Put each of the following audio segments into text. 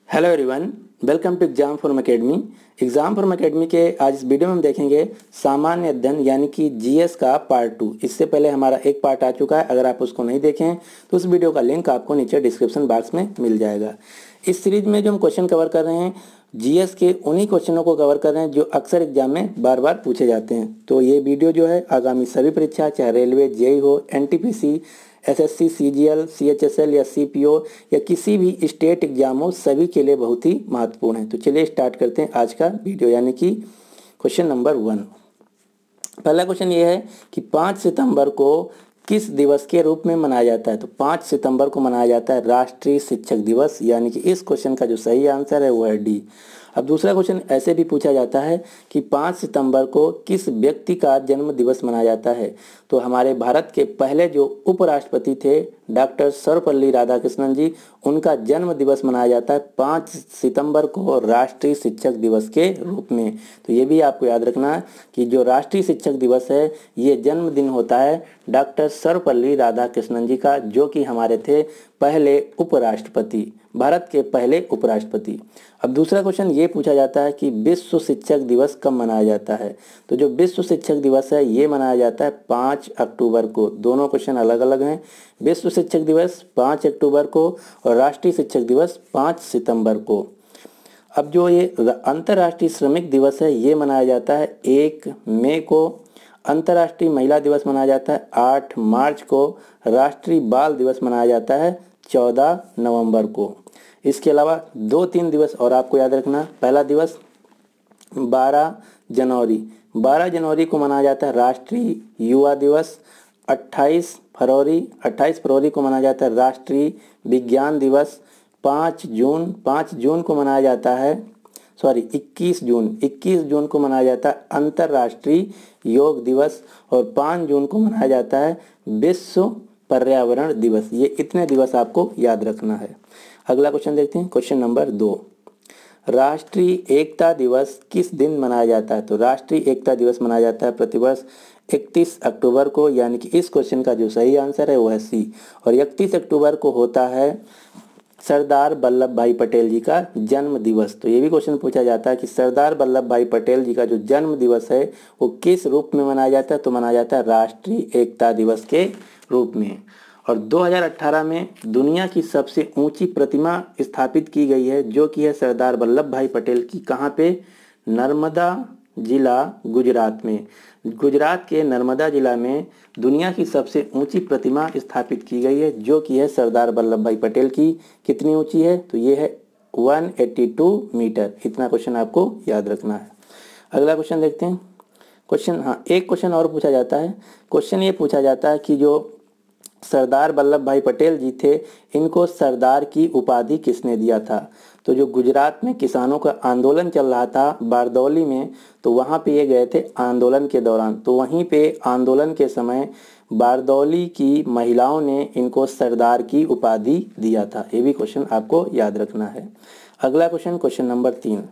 Hello everyone, welcome to Exam Form Academy. Exam Form Academy के आज इस video में हम देखेंगे सामान्य अध्ययन यानी कि जीएस का पार्ट 2। इससे पहले हमारा एक पार्ट आ चुका है। अगर आप उसको नहीं देखें तो उस वीडियो का लिंक आपको नीचे डिस्क्रिप्शन बॉक्स में मिल जाएगा। इस सीरीज में जो हम क्वेश्चन कवर कर रहे हैं जीएस के उन्हीं क्वेश्चनों को कवर कर रहे हैं जो अक्सर एग्जाम में बार बार पूछे जाते हैं। तो ये वीडियो जो है आगामी सभी परीक्षा, चाहे रेलवे, जेईई हो, एनटीपीसी, एसएससी, सीजीएल, सीएचएसएल या सीपीओ या किसी भी स्टेट एग्जाम हो, सभी के लिए बहुत ही महत्वपूर्ण है। तो चलिए स्टार्ट करते हैं आज का वीडियो, यानी कि क्वेश्चन नंबर 1। पहला क्वेश्चन ये है कि 5 सितंबर को किस दिवस के रूप में मनाया जाता है। तो 5 सितंबर को मनाया जाता है राष्ट्रीय शिक्षक दिवस, यानी कि इस क्वेश्चन का जो सही आंसर है वो है डी। अब दूसरा क्वेश्चन ऐसे भी पूछा जाता है कि 5 सितंबर को किस व्यक्ति का जन्म दिवस मनाया जाता है। तो हमारे भारत के पहले जो उपराष्ट्रपति थे डॉक्टर सर्वपल्ली राधाकृष्णन जी, उनका जन्म दिवस मनाया जाता है 5 सितंबर को राष्ट्रीय शिक्षक दिवस के रूप में। तो ये भी आपको याद रखना है कि जो राष्ट्रीय शिक्षक दिवस है ये जन्मदिन होता है डॉक्टर सर्वपल्ली राधाकृष्णन जी का, जो कि हमारे थे पहले उपराष्ट्रपति, भारत के पहले उपराष्ट्रपति। अब दूसरा क्वेश्चन ये पूछा जाता है कि विश्व शिक्षक दिवस कब मनाया जाता है। तो जो विश्व शिक्षक दिवस है ये मनाया जाता है 5 अक्टूबर को। दोनों क्वेश्चन अलग अलग हैं। विश्व शिक्षक दिवस 5 अक्टूबर को और राष्ट्रीय शिक्षक दिवस 5 सितंबर को। अब जो ये अंतर्राष्ट्रीय श्रमिक दिवस है ये मनाया जाता है 1 मई को। अंतर्राष्ट्रीय महिला दिवस मनाया जाता है 8 मार्च को। राष्ट्रीय बाल दिवस मनाया जाता है 14 नवंबर को। इसके अलावा 2-3 दिवस और आपको याद रखना। पहला दिवस 12 जनवरी को मनाया जाता है राष्ट्रीय युवा दिवस। 28 फरवरी को मनाया जाता है राष्ट्रीय विज्ञान दिवस। 5 जून को मनाया जाता है 21 जून को मनाया जाता है अंतर्राष्ट्रीय योग दिवस। और 5 जून को मनाया जाता है विश्व पर्यावरण दिवस। ये इतने दिवस आपको याद रखना है। अगला क्वेश्चन देखते हैं, क्वेश्चन नंबर 2। राष्ट्रीय एकता दिवस किस दिन मनाया जाता है। तो राष्ट्रीय एकता दिवस मनाया जाता है प्रतिवर्ष 31 अक्टूबर को, यानी कि इस क्वेश्चन का जो सही आंसर है वो है सी। और 31 अक्टूबर को होता है सरदार वल्लभ भाई पटेल जी का जन्म दिवस। तो ये भी क्वेश्चन पूछा जाता है कि सरदार वल्लभ भाई पटेल जी का जो जन्म दिवस है वो किस रूप में मनाया जाता है। तो मनाया जाता है राष्ट्रीय एकता दिवस के रूप में। और 2018 में दुनिया की सबसे ऊंची प्रतिमा स्थापित की गई है, जो कि है सरदार वल्लभ भाई पटेल की। कहाँ पे? नर्मदा जिला, गुजरात में। गुजरात के नर्मदा जिला में दुनिया की सबसे ऊंची प्रतिमा स्थापित की गई है, जो कि है सरदार वल्लभ भाई पटेल की। कितनी ऊंची है? तो ये है 182 मीटर। इतना क्वेश्चन आपको याद रखना है। अगला क्वेश्चन देखते हैं। एक क्वेश्चन और पूछा जाता है। क्वेश्चन ये पूछा जाता है कि जो सरदार वल्लभ भाई पटेल जी थे, इनको सरदार की उपाधि किसने दिया था। तो जो गुजरात में किसानों का आंदोलन चल रहा था बारदौली में, तो वहाँ पे ये गए थे आंदोलन के दौरान। तो वहीं पे आंदोलन के समय बारदौली की महिलाओं ने इनको सरदार की उपाधि दिया था। ये भी क्वेश्चन आपको याद रखना है। अगला क्वेश्चन, क्वेश्चन नंबर 3।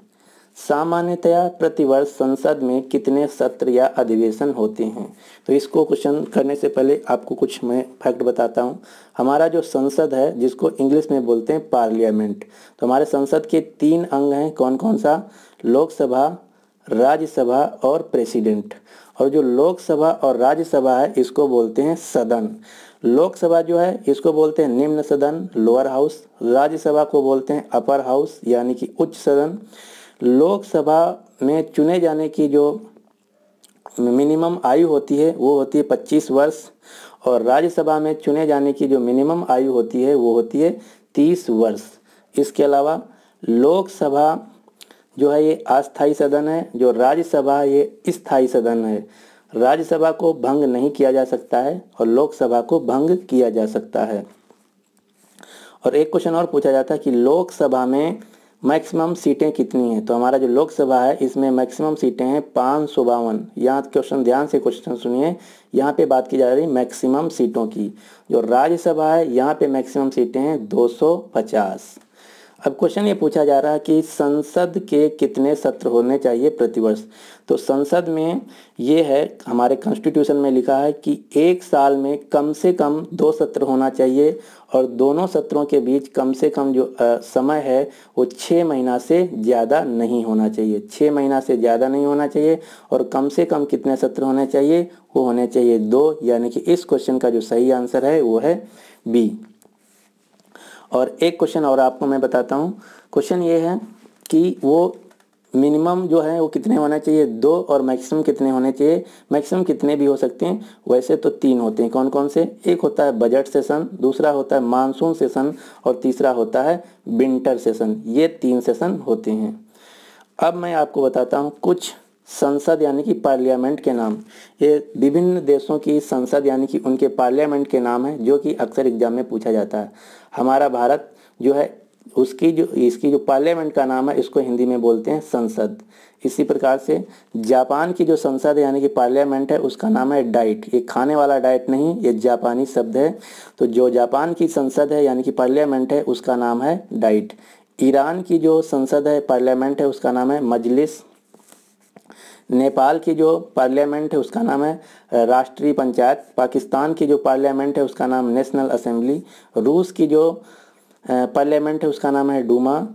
सामान्यतया प्रतिवर्ष संसद में कितने सत्र या अधिवेशन होते हैं। तो इसको क्वेश्चन करने से पहले आपको कुछ मैं फैक्ट बताता हूँ। हमारा जो संसद है, जिसको इंग्लिश में बोलते हैं पार्लियामेंट, तो हमारे संसद के 3 अंग हैं। कौन कौन सा? लोकसभा, राज्यसभा और प्रेसिडेंट। और जो लोकसभा और राज्यसभा है इसको बोलते हैं सदन। लोकसभा जो है इसको बोलते हैं निम्न सदन, लोअर हाउस। राज्यसभा को बोलते हैं अपर हाउस, यानी कि उच्च सदन। लोकसभा में चुने जाने की जो मिनिमम आयु होती है वो होती है 25 वर्ष। और राज्यसभा में चुने जाने की जो मिनिमम आयु होती है वो होती है 30 वर्ष। इसके अलावा लोकसभा जो है ये अस्थायी सदन है, जो राज्यसभा ये स्थायी सदन है। राज्यसभा को भंग नहीं किया जा सकता है और लोकसभा को भंग किया जा सकता है। और एक क्वेश्चन और पूछा जाता है कि लोकसभा में मैक्सिमम सीटें कितनी हैं। तो हमारा जो लोकसभा है इसमें मैक्सिमम सीटें हैं 552। यहाँ क्वेश्चन ध्यान से क्वेश्चन सुनिए, यहाँ पे बात की जा रही है मैक्सिमम सीटों की। जो राज्यसभा है यहाँ पे मैक्सिमम सीटें हैं 250। अब क्वेश्चन ये पूछा जा रहा है कि संसद के कितने सत्र होने चाहिए प्रतिवर्ष। तो संसद में ये है, हमारे कॉन्स्टिट्यूशन में लिखा है कि एक साल में कम से कम 2 सत्र होना चाहिए और दोनों सत्रों के बीच कम से कम जो समय है वो 6 महीना से ज़्यादा नहीं होना चाहिए। 6 महीना से ज़्यादा नहीं होना चाहिए और कम से कम कितने सत्र होने चाहिए, वो होने चाहिए 2। यानी कि इस क्वेश्चन का जो सही आंसर है वो है बी। और एक क्वेश्चन और आपको मैं बताता हूँ। क्वेश्चन ये है कि वो मिनिमम जो है वो कितने होना चाहिए 2 और मैक्सिमम कितने होने चाहिए। मैक्सिमम कितने भी हो सकते हैं, वैसे तो 3 होते हैं। कौन कौन से? एक होता है बजट सेशन, दूसरा होता है मानसून सेशन और तीसरा होता है विंटर सेशन। ये 3 सेशन होते हैं। अब मैं आपको बताता हूँ कुछ संसद यानी कि पार्लियामेंट के नाम। ये विभिन्न देशों की संसद यानी कि उनके पार्लियामेंट के नाम हैं जो कि अक्सर एग्जाम में पूछा जाता है। हमारा भारत जो है इसकी जो पार्लियामेंट का नाम है इसको हिंदी में बोलते हैं संसद। इसी प्रकार से जापान की जो संसद है यानी कि पार्लियामेंट है उसका नाम है डाइट। ये खाने वाला डाइट नहीं, ये जापानी शब्द है। तो जो जापान की संसद है यानी कि पार्लियामेंट है उसका नाम है डाइट। ईरान की जो संसद है पार्लियामेंट है उसका नाम है मजलिस। नेपाल की जो पार्लियामेंट है उसका नाम है राष्ट्रीय पंचायत। पाकिस्तान की जो पार्लियामेंट है उसका नाम नेशनल असेंबली। रूस की जो पार्लियामेंट है उसका नाम है डूमा।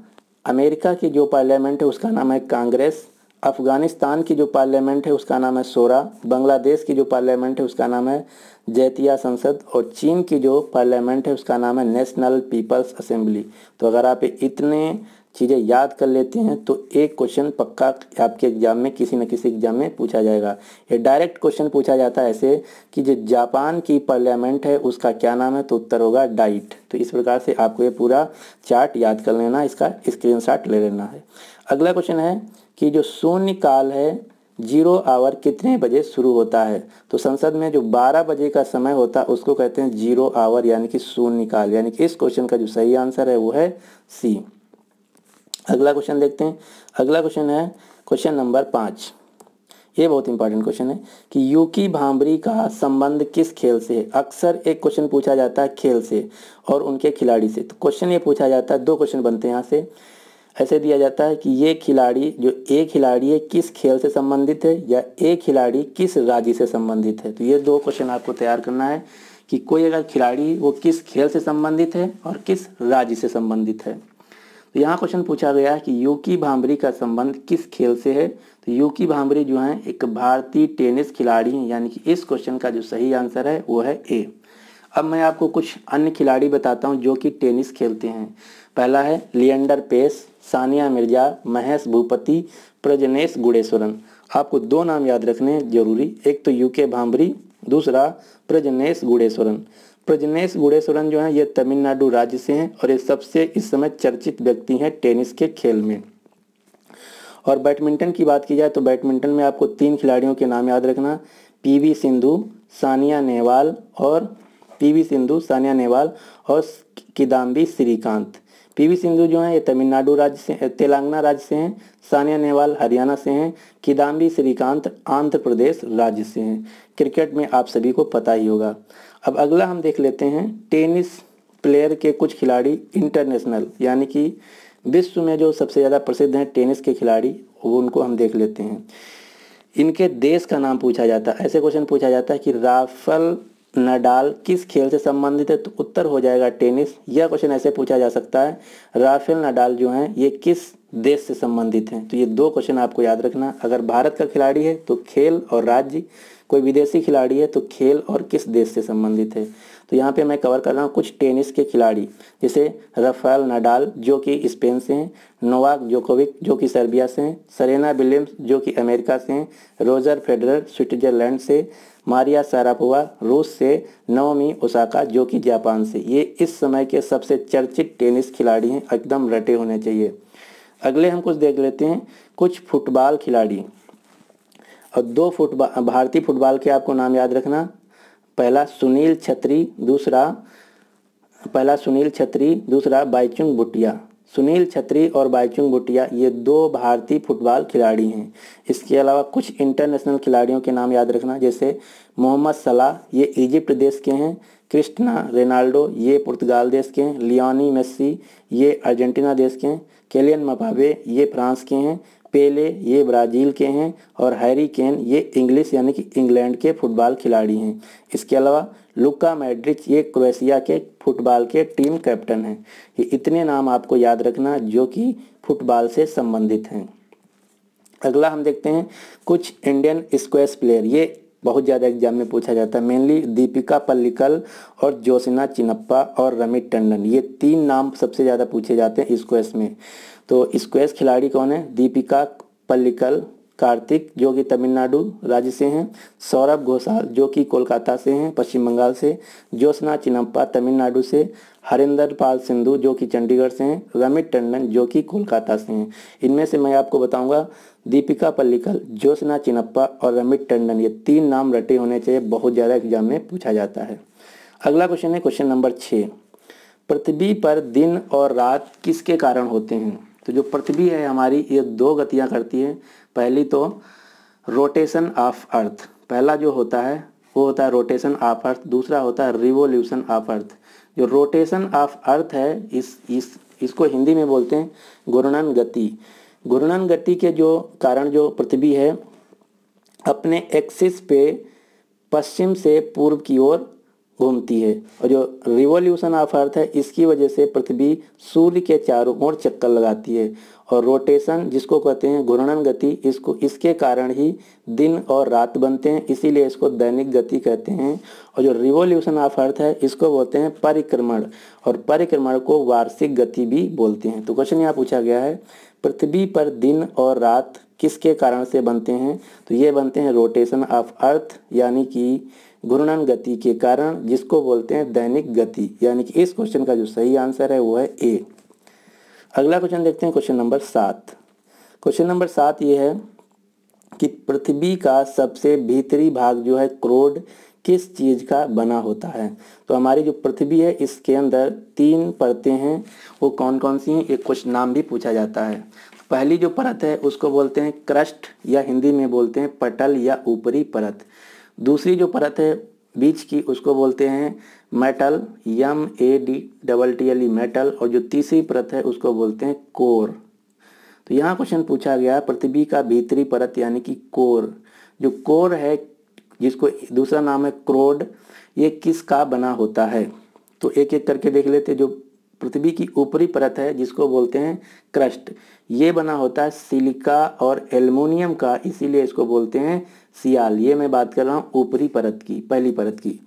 अमेरिका की जो पार्लियामेंट है उसका नाम है कांग्रेस। अफगानिस्तान की जो पार्लियामेंट है उसका नाम है शोरा। बांग्लादेश की जो पार्लियामेंट है उसका नाम है जैतिया संसद। और चीन की जो पार्लियामेंट है उसका नाम है नेशनल पीपल्स असेंबली। तो अगर आप इतने चीज़ें याद कर लेते हैं तो एक क्वेश्चन पक्का आपके एग्जाम में किसी न किसी एग्जाम में पूछा जाएगा। ये डायरेक्ट क्वेश्चन पूछा जाता है ऐसे कि जो जापान की पार्लियामेंट है उसका क्या नाम है, तो उत्तर होगा डाइट। तो इस प्रकार से आपको ये पूरा चार्ट याद कर लेना, इसका स्क्रीनशॉट ले लेना है। अगला क्वेश्चन है कि जो शून्य काल है 0 आवर कितने बजे शुरू होता है। तो संसद में जो 12 बजे का समय होता है उसको कहते हैं 0 आवर यानी कि शून्य काल। यानी कि इस क्वेश्चन का जो सही आंसर है वो है सी। अगला क्वेश्चन देखते हैं। अगला क्वेश्चन है क्वेश्चन नंबर 5। ये बहुत इंपॉर्टेंट क्वेश्चन है कि यूकी भांबरी का संबंध किस खेल से है। अक्सर एक क्वेश्चन पूछा जाता है खेल से और उनके खिलाड़ी से। तो क्वेश्चन ये पूछा जाता है, 2 क्वेश्चन बनते हैं यहाँ से। ऐसे दिया जाता है कि ये खिलाड़ी जो एक खिलाड़ी है किस खेल से संबंधित है या एक खिलाड़ी किस राज्य से संबंधित है। तो ये 2 क्वेश्चन आपको तैयार करना है कि कोई अगर खिलाड़ी वो किस खेल से संबंधित है और किस राज्य से संबंधित है। तो यहाँ क्वेश्चन पूछा गया है कि यूकी भांबरी का संबंध किस खेल से है। तो यूकी भांबरी जो है एक भारतीय टेनिस खिलाड़ी हैं। यानी कि इस क्वेश्चन का जो सही आंसर है वो है ए। अब मैं आपको कुछ अन्य खिलाड़ी बताता हूँ जो कि टेनिस खेलते हैं। पहला है लिएंडर पेस, सानिया मिर्जा, महेश भूपति, प्रजनेश गुणेश्वरन। आपको 2 नाम याद रखने जरूरी, एक तो यूके भांबरी, दूसरा प्रजनेश गुणेश्वरन। प्रजनेश गुणेश्वरन जो है ये तमिलनाडु राज्य से हैं और ये सबसे इस समय चर्चित व्यक्ति हैं टेनिस के खेल में। और बैडमिंटन की बात की जाए तो बैडमिंटन में आपको 3 खिलाड़ियों के नाम याद रखना, पीवी सिंधु, सानिया नेहवाल और किदाम्बी श्रीकांत। पीवी सिंधु जो है ये तमिलनाडु राज्य से, तेलंगाना राज्य से हैं। सानिया नेहवाल हरियाणा से हैं। किदाम्बी श्रीकांत आंध्र प्रदेश राज्य से हैं। क्रिकेट में आप सभी को पता ही होगा। अब अगला हम देख लेते हैं टेनिस प्लेयर के कुछ खिलाड़ी इंटरनेशनल, यानी कि विश्व में जो सबसे ज़्यादा प्रसिद्ध हैं टेनिस के खिलाड़ी, वो उनको हम देख लेते हैं। इनके देश का नाम पूछा जाता है। ऐसे क्वेश्चन पूछा जाता है कि राफेल नडाल किस खेल से संबंधित है, तो उत्तर हो जाएगा टेनिस। यह क्वेश्चन ऐसे पूछा जा सकता है, राफेल नडाल जो हैं ये किस देश से संबंधित हैं। तो ये 2 क्वेश्चन आपको याद रखना। अगर भारत का खिलाड़ी है तो खेल और राज्य, कोई विदेशी खिलाड़ी है तो खेल और किस देश से संबंधित है। तो यहाँ पे मैं कवर कर रहा हूँ कुछ टेनिस के खिलाड़ी, जैसे राफेल नडाल जो कि स्पेन से हैं, नोवाक जोकोविक जो कि सर्बिया से हैं, सेरेना विलियम्स जो कि अमेरिका से हैं, रोजर फेडरर स्विट्जरलैंड से, मारिया शारापोवा रूस से, नाओमी ओसाका जो कि जापान से। ये इस समय के सबसे चर्चित टेनिस खिलाड़ी हैं, एकदम रटे होने चाहिए। अगले हम कुछ देख लेते हैं कुछ फुटबॉल खिलाड़ी। और 2 भारतीय फुटबॉल के आपको नाम याद रखना। पहला सुनील छत्री, दूसरा बाईचुंग भूटिया। सुनील छत्री और बाईचुंग भूटिया ये 2 भारतीय फुटबॉल खिलाड़ी हैं। इसके अलावा कुछ इंटरनेशनल खिलाड़ियों के नाम याद रखना, जैसे मोहम्मद सलाह ये इजिप्ट देश के हैं, क्रिस्टियानो रोनाल्डो ये पुर्तगाल देश के हैं, लियोनेल मेसी ये अर्जेंटीना देश के हैं, किलियन म्बाप्पे ये फ्रांस के हैं, पेले ये ब्राज़ील के हैं और हैरी केन ये इंग्लिश यानी कि इंग्लैंड के फुटबॉल खिलाड़ी हैं। इसके अलावा लुका मॉड्रिच ये क्रोएशिया के फुटबॉल के टीम कैप्टन हैं। ये इतने नाम आपको याद रखना जो कि फुटबॉल से संबंधित हैं। अगला हम देखते हैं कुछ इंडियन स्क्वैश प्लेयर, ये बहुत ज़्यादा एग्जाम में पूछा जाता है। मेनली दीपिका पल्लिकल और जोशना चिन्नप्पा और रमित टंडन, ये 3 नाम सबसे ज़्यादा पूछे जाते हैं स्क्वैश में। तो स्क्वैश खिलाड़ी कौन है? दीपिका पल्लिकल कार्तिक जो कि तमिलनाडु राज्य से हैं, सौरभ घोषाल जो कि कोलकाता से हैं पश्चिम बंगाल से, जोशना चिन्नप्पा तमिलनाडु से, हरिंदर पाल सिंधु जो कि चंडीगढ़ से हैं, रमित टंडन जो कि कोलकाता से हैं। इनमें से मैं आपको बताऊंगा दीपिका पल्लिकल, जोशना चिन्नप्पा और रमित टंडन, ये 3 नाम रटे होने चाहिए, बहुत ज़्यादा एग्जाम में पूछा जाता है। अगला क्वेश्चन है क्वेश्चन नंबर 6, पृथ्वी पर दिन और रात किसके कारण होते हैं? तो जो पृथ्वी है हमारी ये 2 गतियाँ करती है। पहली तो रोटेशन ऑफ अर्थ, पहला जो होता है वो होता है रोटेशन ऑफ अर्थ, दूसरा होता है रिवोल्यूशन ऑफ अर्थ। जो रोटेशन ऑफ अर्थ है इसको हिंदी में बोलते हैं घूर्णन गति। घूर्णन गति के जो कारण जो पृथ्वी है अपने एक्सिस पे पश्चिम से पूर्व की ओर घूमती है, और जो रिवॉल्यूशन ऑफ अर्थ है इसकी वजह से पृथ्वी सूर्य के चारों ओर चक्कर लगाती है। और रोटेशन जिसको कहते हैं घूर्णन गति, इसके कारण ही दिन और रात बनते हैं, इसीलिए इसको दैनिक गति कहते हैं। और जो रिवॉल्यूशन ऑफ अर्थ है इसको बोलते हैं परिक्रमण, और परिक्रमण को वार्षिक गति भी बोलते हैं। तो क्वेश्चन यहाँ पूछा गया है पृथ्वी पर दिन और रात किसके कारण से बनते हैं? तो ये बनते हैं रोटेशन ऑफ अर्थ यानी कि घूर्णन गति के कारण, जिसको बोलते हैं दैनिक गति। यानी कि इस क्वेश्चन का जो सही आंसर है वो है ए। अगला क्वेश्चन देखते हैं क्वेश्चन नंबर 7। क्वेश्चन नंबर 7 ये है कि पृथ्वी का सबसे भीतरी भाग जो है क्रोड किस चीज़ का बना होता है? तो हमारी जो पृथ्वी है इसके अंदर 3 परतें हैं, वो कौन कौन सी हैं एक कुछ नाम भी पूछा जाता है। पहली जो परत है उसको बोलते हैं क्रस्ट या हिंदी में बोलते हैं पटल या ऊपरी परत। दूसरी जो परत है बीच की उसको बोलते हैं मेटल MADTTLE मेटल, और जो तीसरी परत है उसको बोलते हैं कोर। तो यहाँ क्वेश्चन पूछा गया पृथ्वी का भीतरी परत यानी कि कोर, जो कोर है जिसको दूसरा नाम है क्रोड, ये किसका बना होता है? तो एक एक करके देख लेते। जो पृथ्वी की ऊपरी परत है जिसको बोलते हैं क्रस्ट, ये बना होता है सिलिका और एल्युमिनियम का, इसीलिए इसको बोलते हैं सियाल। ये मैं बात कर रहा हूँ ऊपरी परत की, पहली परत की।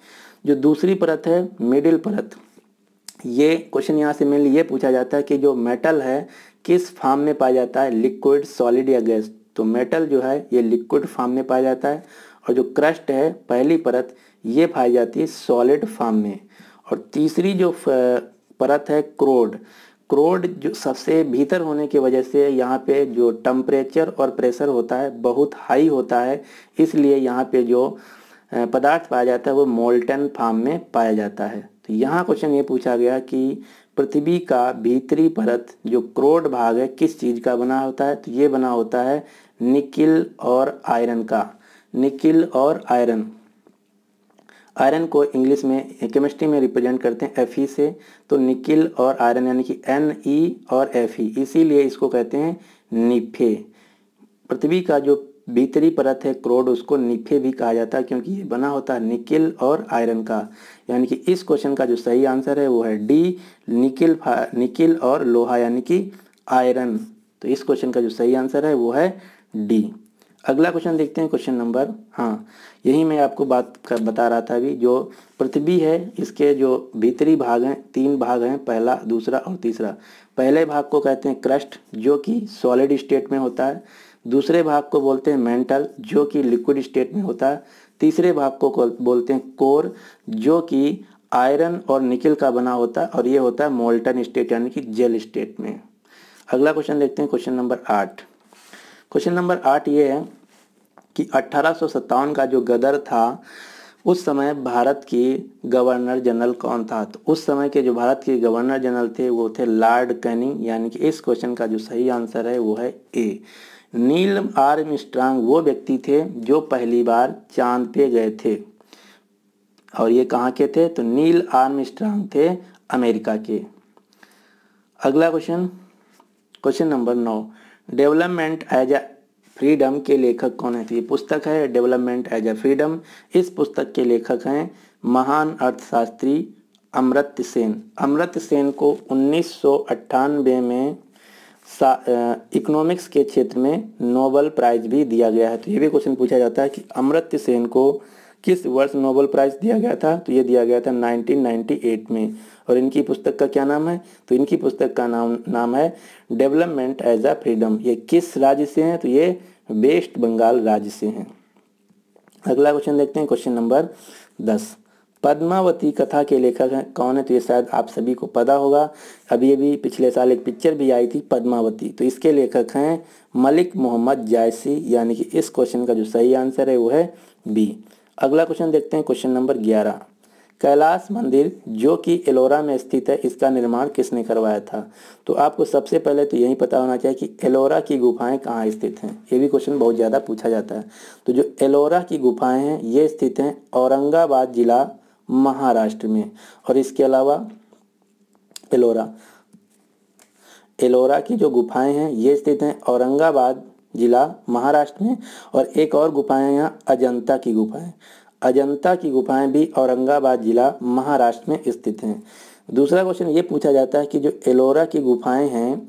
जो दूसरी परत है मिडिल परत, ये क्वेश्चन यहाँ से मेनली ये पूछा जाता है कि जो मेटल है किस फॉर्म में पाया जाता है, लिक्विड सॉलिड या गैस। तो मेटल जो है ये लिक्विड फॉर्म में पाया जाता है, और जो क्रस्ट है पहली परत ये पाई जाती है सॉलिड फॉर्म में। और तीसरी जो परत है क्रोड, क्रोड जो सबसे भीतर होने की वजह से यहाँ पे जो टेम्परेचर और प्रेशर होता है बहुत हाई होता है, इसलिए यहाँ पे जो पदार्थ पाया जाता है वो मोल्टन फॉर्म में पाया जाता है। तो यहाँ क्वेश्चन ये पूछा गया कि पृथ्वी का भीतरी परत जो क्रोड भाग है किस चीज़ का बना होता है? तो ये बना होता है निकिल और आयरन का। निकिल और आयरन, आयरन को इंग्लिश में केमिस्ट्री में रिप्रेजेंट करते हैं Fe से, तो निकिल और आयरन यानी कि Ne और Fe, इसीलिए इसको कहते हैं निफे। पृथ्वी का जो भीतरी परत है क्रोड उसको निफे भी कहा जाता है क्योंकि ये बना होता है निकिल और आयरन का। यानी कि इस क्वेश्चन का जो सही आंसर है वो है डी, निकिल और लोहा यानी कि आयरन। तो इस क्वेश्चन का जो सही आंसर है वो है डी। अगला क्वेश्चन देखते हैं क्वेश्चन नंबर, हाँ यही मैं आपको बता रहा था अभी। जो पृथ्वी है इसके जो भीतरी भाग हैं 3 भाग हैं, पहला दूसरा और तीसरा। पहले भाग को कहते हैं क्रस्ट जो कि सॉलिड स्टेट में होता है, दूसरे भाग को बोलते हैं मेंटल जो कि लिक्विड स्टेट में होता है, तीसरे भाग को बोलते हैं कोर जो कि आयरन और निकिल का बना होता है, और ये होता है मोल्टन स्टेट यानी कि जेल स्टेट में। अगला क्वेश्चन देखते हैं क्वेश्चन नंबर 8। क्वेश्चन नंबर 8 ये है कि 1857 का जो गदर था उस समय भारत की गवर्नर जनरल कौन था? तो उस समय के जो भारत के गवर्नर जनरल थे वो थे लॉर्ड कैनिंग। यानी कि इस क्वेश्चन का जो सही आंसर है वो है ए। नील आर्मस्ट्रांग वो व्यक्ति थे जो पहली बार चांद पे गए थे। और ये कहाँ के थे? तो नील आर्मस्ट्रांग थे अमेरिका के। अगला question, question number 9, development as a freedom के लेखक कौन है? तो ये पुस्तक है डेवलपमेंट एज अ फ्रीडम। इस पुस्तक के लेखक हैं महान अर्थशास्त्री अमर्त्य सेन। अमर्त्य सेन को 1998 में इकोनॉमिक्स के क्षेत्र में नोबेल प्राइज भी दिया गया है। तो ये भी क्वेश्चन पूछा जाता है कि अमर्त्य सेन को किस वर्ष नोबेल प्राइज दिया गया था? तो ये दिया गया था 1998 में। और इनकी पुस्तक का क्या नाम है? तो इनकी पुस्तक का नाम है डेवलपमेंट एज अ फ्रीडम। ये किस राज्य से हैं? तो ये वेस्ट बंगाल राज्य से हैं। अगला क्वेश्चन देखते हैं, क्वेश्चन नंबर 10, पद्मावती कथा के लेखक हैं कौन है? तो ये शायद आप सभी को पता होगा, अभी पिछले साल एक पिक्चर भी आई थी पद्मावती। तो इसके लेखक हैं मलिक मोहम्मद जायसी, यानी कि इस क्वेश्चन का जो सही आंसर है वो है बी। अगला क्वेश्चन देखते हैं, क्वेश्चन नंबर 11, कैलाश मंदिर जो कि एलोरा में स्थित है, इसका निर्माण किसने करवाया था? तो आपको सबसे पहले तो यही पता होना चाहिए कि एलोरा की गुफाएं कहाँ स्थित हैं। ये भी क्वेश्चन बहुत ज़्यादा पूछा जाता है। तो जो एलोरा की गुफाएं हैं ये स्थित हैं औरंगाबाद जिला महाराष्ट्र में। और इसके अलावा एलोरा की जो गुफाएं हैं ये स्थित हैं औरंगाबाद जिला महाराष्ट्र में। और एक और गुफाएं यहाँ अजंता की गुफाएं, अजंता की गुफाएं भी औरंगाबाद जिला महाराष्ट्र में स्थित हैं। दूसरा क्वेश्चन ये पूछा जाता है कि जो एलोरा की गुफाएं हैं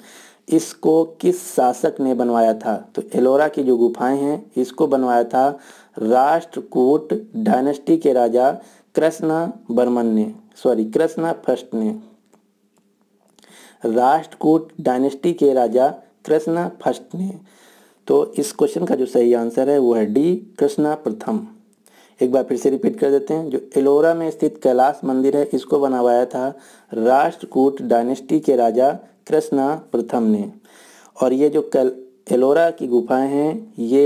इसको किस शासक ने बनवाया था? तो एलोरा की जो गुफाएं हैं इसको बनवाया था राष्ट्रकूट डायनेस्टी के राजा कृष्णा फर्स्ट ने। राष्ट्रकूट डायनेस्टी के राजा कृष्णा फर्स्ट ने। तो इस क्वेश्चन का जो सही आंसर है वो है डी, कृष्णा प्रथम। एक बार फिर से रिपीट कर देते हैं, जो एलोरा में स्थित कैलाश मंदिर है इसको बनवाया था राष्ट्रकूट डायनेस्टी के राजा कृष्णा प्रथम ने। और ये जो एलोरा की गुफाएं हैं ये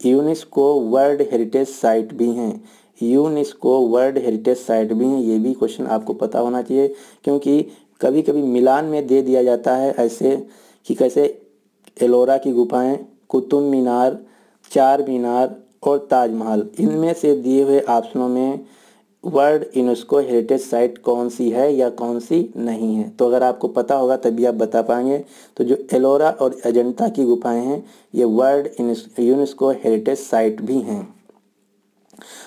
यूनेस्को वर्ल्ड हेरिटेज साइट भी हैं, यूनेस्को वर्ल्ड हेरिटेज साइट भी हैं। ये भी क्वेश्चन आपको पता होना चाहिए, क्योंकि कभी कभी मिलान में दे दिया जाता है ऐसे कि कैसे एलोरा की गुफाएं, कुतुब मीनार, चार मीनार और ताजमहल, इनमें से दिए हुए ऑप्शनों में वर्ल्ड यूनेस्को हेरिटेज साइट कौन सी है या कौन सी नहीं है। तो अगर आपको पता होगा तभी आप बता पाएंगे। तो जो एलोरा और अजंता की गुफाएं हैं ये वर्ल्ड यूनेस्को हेरिटेज साइट भी हैं।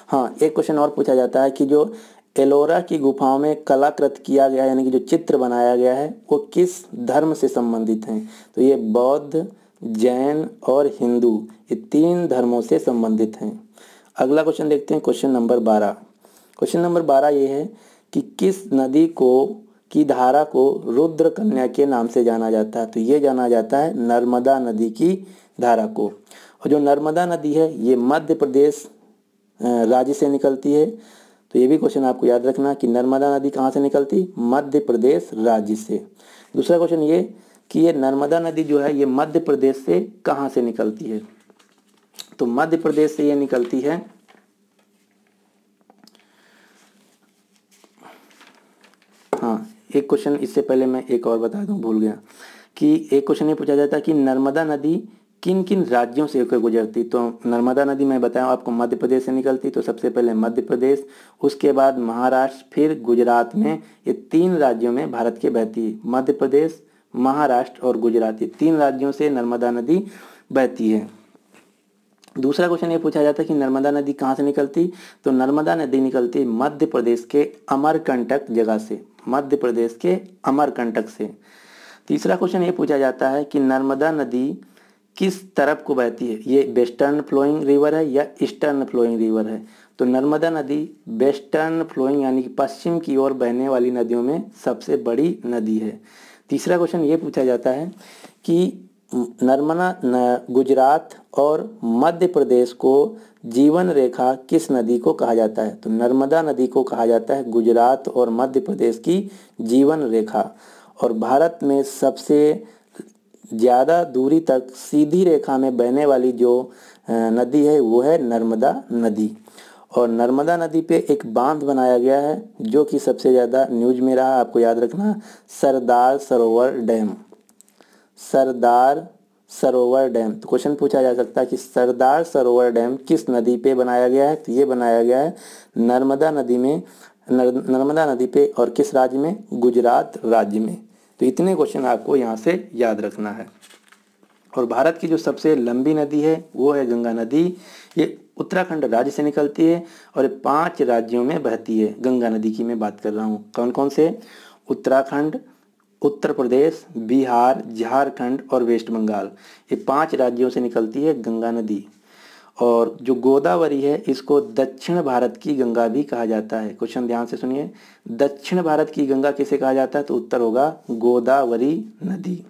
हाँ, एक क्वेश्चन और पूछा जाता है कि जो एलोरा की गुफाओं में कलाकृत किया गया यानी कि जो चित्र बनाया गया है वो किस धर्म से संबंधित हैं? तो ये बौद्ध, जैन और हिंदू, ये 3 धर्मों से संबंधित हैं। अगला क्वेश्चन देखते हैं, क्वेश्चन नंबर 12। क्वेश्चन नंबर 12 ये है कि किस नदी की धारा को रुद्र कन्या के नाम से जाना जाता है? तो ये जाना जाता है नर्मदा नदी की धारा को। और जो नर्मदा नदी है ये मध्य प्रदेश राज्य से निकलती है। तो ये भी क्वेश्चन आपको याद रखना कि नर्मदा नदी कहाँ से निकलती? मध्य प्रदेश राज्य से। दूसरा क्वेश्चन ये कि ये नर्मदा नदी जो है ये मध्य प्रदेश से कहाँ से निकलती है? तो मध्य प्रदेश से ये निकलती है हाँ, एक क्वेश्चन इससे पहले मैं एक और बता दूं, भूल गया कि एक क्वेश्चन ये पूछा जाता है कि नर्मदा नदी किन किन राज्यों से होकर गुजरती? तो नर्मदा नदी मैं बताऊं आपको मध्य प्रदेश से निकलती। तो सबसे पहले मध्य प्रदेश, उसके बाद महाराष्ट्र, फिर गुजरात में। ये 3 राज्यों में भारत के बहती है, मध्य प्रदेश, महाराष्ट्र और गुजरात, ये 3 राज्यों से नर्मदा नदी बहती है। दूसरा क्वेश्चन ये पूछा जाता है कि नर्मदा नदी कहाँ से निकलती? तो नर्मदा नदी निकलती मध्य प्रदेश के अमरकंटक जगह से, मध्य प्रदेश के अमरकंटक से। तीसरा क्वेश्चन ये पूछा जाता है कि नर्मदा नदी किस तरफ को बहती है? ये वेस्टर्न फ्लोइंग रिवर है या ईस्टर्न फ्लोइंग रिवर है? तो नर्मदा नदी वेस्टर्न फ्लोइंग यानी कि पश्चिम की ओर बहने वाली नदियों में सबसे बड़ी नदी है। तीसरा क्वेश्चन ये पूछा जाता है कि गुजरात और मध्य प्रदेश को जीवन रेखा किस नदी को कहा जाता है? तो नर्मदा नदी को कहा जाता है गुजरात और मध्य प्रदेश की जीवन रेखा। और भारत में सबसे ज़्यादा दूरी तक सीधी रेखा में बहने वाली जो नदी है वो है नर्मदा नदी। और नर्मदा नदी पे एक बांध बनाया गया है जो कि सबसे ज़्यादा न्यूज में रहा, आपको याद रखना, सरदार सरोवर डैम। सरदार सरोवर डैम। तो क्वेश्चन पूछा जा सकता है कि सरदार सरोवर डैम किस नदी पे बनाया गया है? तो ये बनाया गया है नर्मदा नदी में, नर्मदा नदी पे, और किस राज्य में? गुजरात राज्य में। तो इतने क्वेश्चन आपको यहाँ से याद रखना है। और भारत की जो सबसे लंबी नदी है वो है गंगा नदी। ये उत्तराखंड राज्य से निकलती है और 5 राज्यों में बहती है। गंगा नदी की मैं बात कर रहा हूँ। कौन कौन से? उत्तराखंड, उत्तर प्रदेश, बिहार, झारखंड और वेस्ट बंगाल। ये 5 राज्यों से निकलती है गंगा नदी। और जो गोदावरी है इसको दक्षिण भारत की गंगा भी कहा जाता है। क्वेश्चन ध्यान से सुनिए, दक्षिण भारत की गंगा किसे कहा जाता है? तो उत्तर होगा गोदावरी नदी।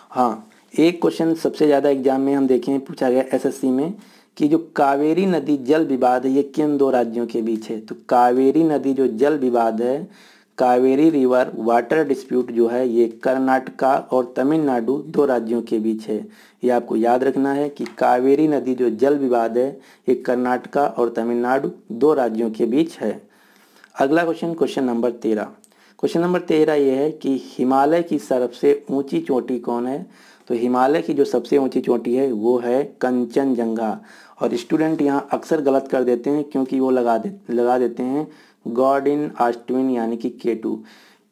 हाँ, एक क्वेश्चन सबसे ज़्यादा एग्जाम में हम देखें पूछा गया एसएससी में कि जो कावेरी नदी जल विवाद है ये किन 2 राज्यों के बीच है? तो कावेरी नदी जो जल विवाद है, कावेरी रिवर वाटर डिस्प्यूट जो है, ये कर्नाटका और तमिलनाडु 2 राज्यों के बीच है। ये आपको याद रखना है कि कावेरी नदी जो जल विवाद है ये कर्नाटका और तमिलनाडु 2 राज्यों के बीच है। अगला question, question number 13। Question number 13 ये है कि हिमालय की सबसे ऊंची चोटी कौन है? तो हिमालय की जो सबसे ऊंची चोटी है वो है कंचनजंगा। और स्टूडेंट यहाँ अक्सर गलत कर देते हैं क्योंकि वो लगा देते हैं गॉड इन ऑस्टिन यानी कि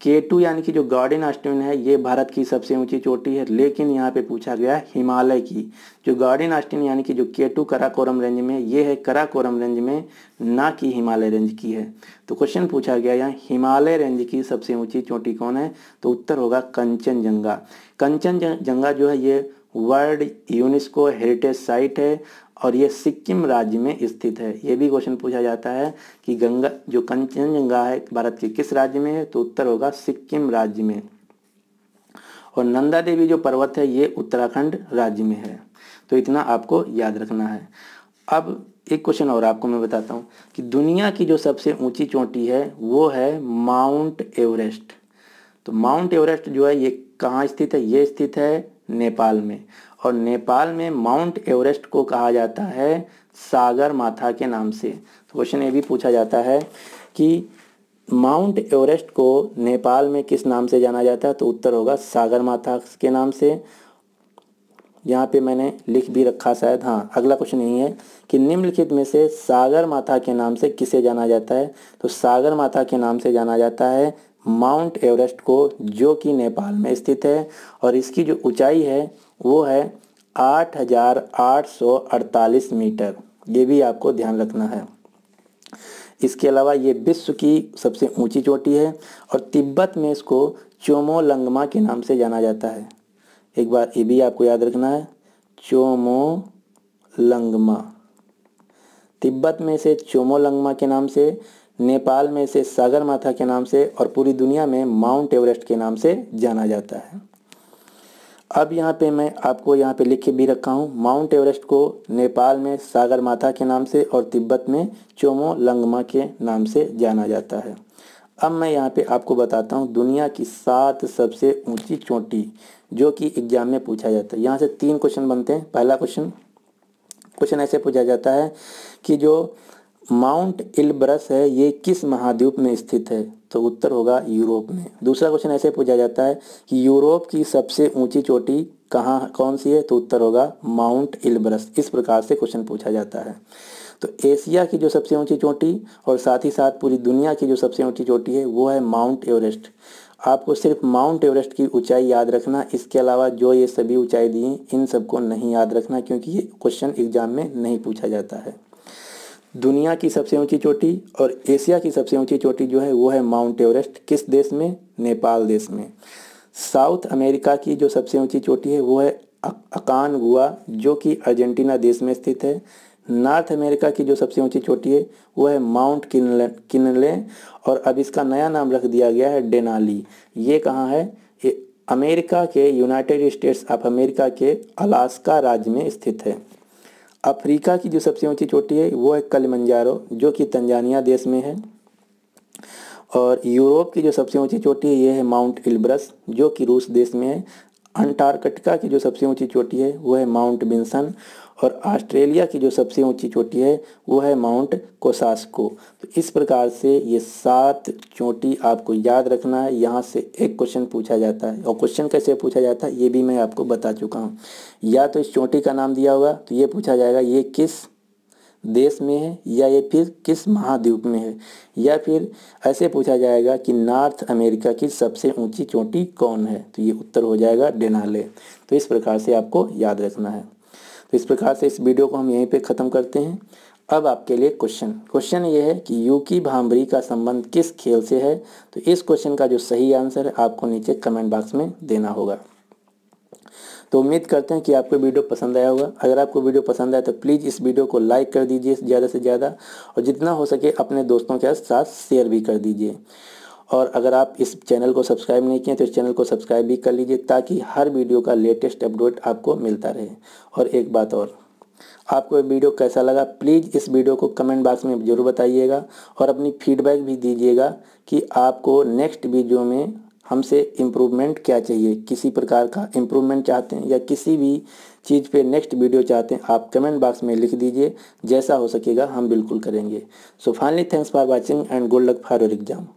K2 यानी कि जो गॉड इन ऑस्टिन है ये भारत की सबसे ऊंची चोटी है, लेकिन यहाँ पे पूछा गया हिमालय की। जो गॉड इन ऑस्टिन यानी कि जो K2 कराकोरम रेंज में, ये है कराकोरम रेंज में, ना कि हिमालय रेंज की है। तो क्वेश्चन पूछा गया यहाँ हिमालय रेंज की सबसे ऊंची चोटी कौन है? तो उत्तर होगा कंचनजंगा। कंचनजंगा जो है ये वर्ल्ड यूनेस्को हेरिटेज साइट है और ये सिक्किम राज्य में स्थित है। ये भी क्वेश्चन पूछा जाता है कि गंगा जो कंचनजंगा है भारत के किस राज्य में है? तो उत्तर होगा सिक्किम राज्य में। और नंदा देवी जो पर्वत है ये उत्तराखंड राज्य में है। तो इतना आपको याद रखना है। अब एक क्वेश्चन और आपको मैं बताता हूँ कि दुनिया की जो सबसे ऊंची चोटी है वो है माउंट एवरेस्ट। तो माउंट एवरेस्ट जो है ये कहाँ स्थित है? ये स्थित है नेपाल में। और नेपाल में माउंट एवरेस्ट को कहा जाता है सागर माथा के नाम से। तो क्वेश्चन ये भी पूछा जाता है कि माउंट एवरेस्ट को नेपाल में किस नाम से जाना जाता है? तो उत्तर होगा सागर माथा के नाम से। यहाँ पे मैंने लिख भी रखा शायद, हाँ अगला क्वेश्चन यही है कि निम्नलिखित में से सागर माथा के नाम से किसे जाना जाता है? तो सागर माथा के नाम से जाना जाता है माउंट एवरेस्ट को, जो कि नेपाल में स्थित है। और इसकी जो ऊंचाई है वो है 8,848 मीटर। ये भी आपको ध्यान रखना है। इसके अलावा ये विश्व की सबसे ऊंची चोटी है और तिब्बत में इसको चोमोलंगमा के नाम से जाना जाता है। एक बार ये भी आपको याद रखना है, चोमोलंगमा। तिब्बत में से चोमोलंगमा के नाम से, नेपाल में से सागर माथा के नाम से, और पूरी दुनिया में माउंट एवरेस्ट के नाम से जाना जाता है। अब यहाँ पे मैं आपको यहाँ पे लिख के भी रखा हूँ, माउंट एवरेस्ट को नेपाल में सागर माथा के नाम से और तिब्बत में चोमोलंगमा के नाम से जाना जाता है। अब मैं यहाँ पे आपको बताता हूँ दुनिया की 7 सबसे ऊंची चोटी जो कि एग्जाम में पूछा जाता है। यहाँ से 3 क्वेश्चन बनते हैं। पहला क्वेश्चन ऐसे पूछा जाता है कि जो माउंट इलब्रस है ये किस महाद्वीप में स्थित है? तो उत्तर होगा यूरोप में। दूसरा क्वेश्चन ऐसे पूछा जाता है कि यूरोप की सबसे ऊंची चोटी कौन सी है? तो उत्तर होगा माउंट इलब्रस। इस प्रकार से क्वेश्चन पूछा जाता है। तो एशिया की जो सबसे ऊंची चोटी और साथ ही साथ पूरी दुनिया की जो सबसे ऊंची चोटी है वो है माउंट एवरेस्ट। आपको सिर्फ माउंट एवरेस्ट की ऊंचाई याद रखना, इसके अलावा जो ये सभी ऊंचाई दी हैं इन सबको नहीं याद रखना क्योंकि ये क्वेश्चन एग्जाम में नहीं पूछा जाता है। दुनिया की सबसे ऊंची चोटी और एशिया की सबसे ऊंची चोटी जो है वो है माउंट एवरेस्ट। किस देश में? नेपाल देश में। साउथ अमेरिका की जो सबसे ऊंची चोटी है वो है अकानगुआ जो कि अर्जेंटीना देश में स्थित है। नॉर्थ अमेरिका की जो सबसे ऊंची चोटी है वो है माउंट किनले और अब इसका नया नाम रख दिया गया है डेनाली। ये कहाँ है? ये अमेरिका के यूनाइटेड स्टेट्स ऑफ अमेरिका के अलास्का राज्य में स्थित है। अफ्रीका की जो सबसे ऊंची चोटी है वो है किलिमंजारो जो कि तंजानिया देश में है। और यूरोप की जो सबसे ऊंची चोटी है ये है माउंट इलब्रस जो कि रूस देश में है। अंटार्कटिका की जो सबसे ऊंची चोटी है वो है माउंट विंसन और ऑस्ट्रेलिया की जो सबसे ऊंची चोटी है वो है माउंट कोसास्को। तो इस प्रकार से ये 7 चोटी आपको याद रखना है। यहाँ से एक क्वेश्चन पूछा जाता है, और क्वेश्चन कैसे पूछा जाता है ये भी मैं आपको बता चुका हूँ। या तो इस चोटी का नाम दिया होगा तो ये पूछा जाएगा ये किस देश में है, या ये फिर किस महाद्वीप में है, या फिर ऐसे पूछा जाएगा कि नॉर्थ अमेरिका की सबसे ऊंची चोटी कौन है, तो ये उत्तर हो जाएगा डेनाले। तो इस प्रकार से आपको याद रखना है। तो इस प्रकार से इस वीडियो को हम यहीं पे ख़त्म करते हैं। अब आपके लिए क्वेश्चन ये है कि यूकी भांभरी का संबंध किस खेल से है। तो इस क्वेश्चन का जो सही आंसर है आपको नीचे कमेंट बॉक्स में देना होगा। तो उम्मीद करते हैं कि आपको वीडियो पसंद आया होगा। अगर आपको वीडियो पसंद आया तो प्लीज़ इस वीडियो को लाइक कर दीजिए ज़्यादा से ज़्यादा, और जितना हो सके अपने दोस्तों के साथ शेयर भी कर दीजिए। और अगर आप इस चैनल को सब्सक्राइब नहीं किए तो इस चैनल को सब्सक्राइब भी कर लीजिए, ताकि हर वीडियो का लेटेस्ट अपडेट आपको मिलता रहे। और एक बात और, आपको ये वीडियो कैसा लगा प्लीज़ इस वीडियो को कमेंट बॉक्स में ज़रूर बताइएगा, और अपनी फीडबैक भी दीजिएगा कि आपको नेक्स्ट वीडियो में हमसे इम्प्रूवमेंट क्या चाहिए, किसी प्रकार का इम्प्रूवमेंट चाहते हैं या किसी भी चीज़ पे नेक्स्ट वीडियो चाहते हैं, आप कमेंट बॉक्स में लिख दीजिए। जैसा हो सकेगा हम बिल्कुल करेंगे। So finally thanks for watching and good luck for your exam.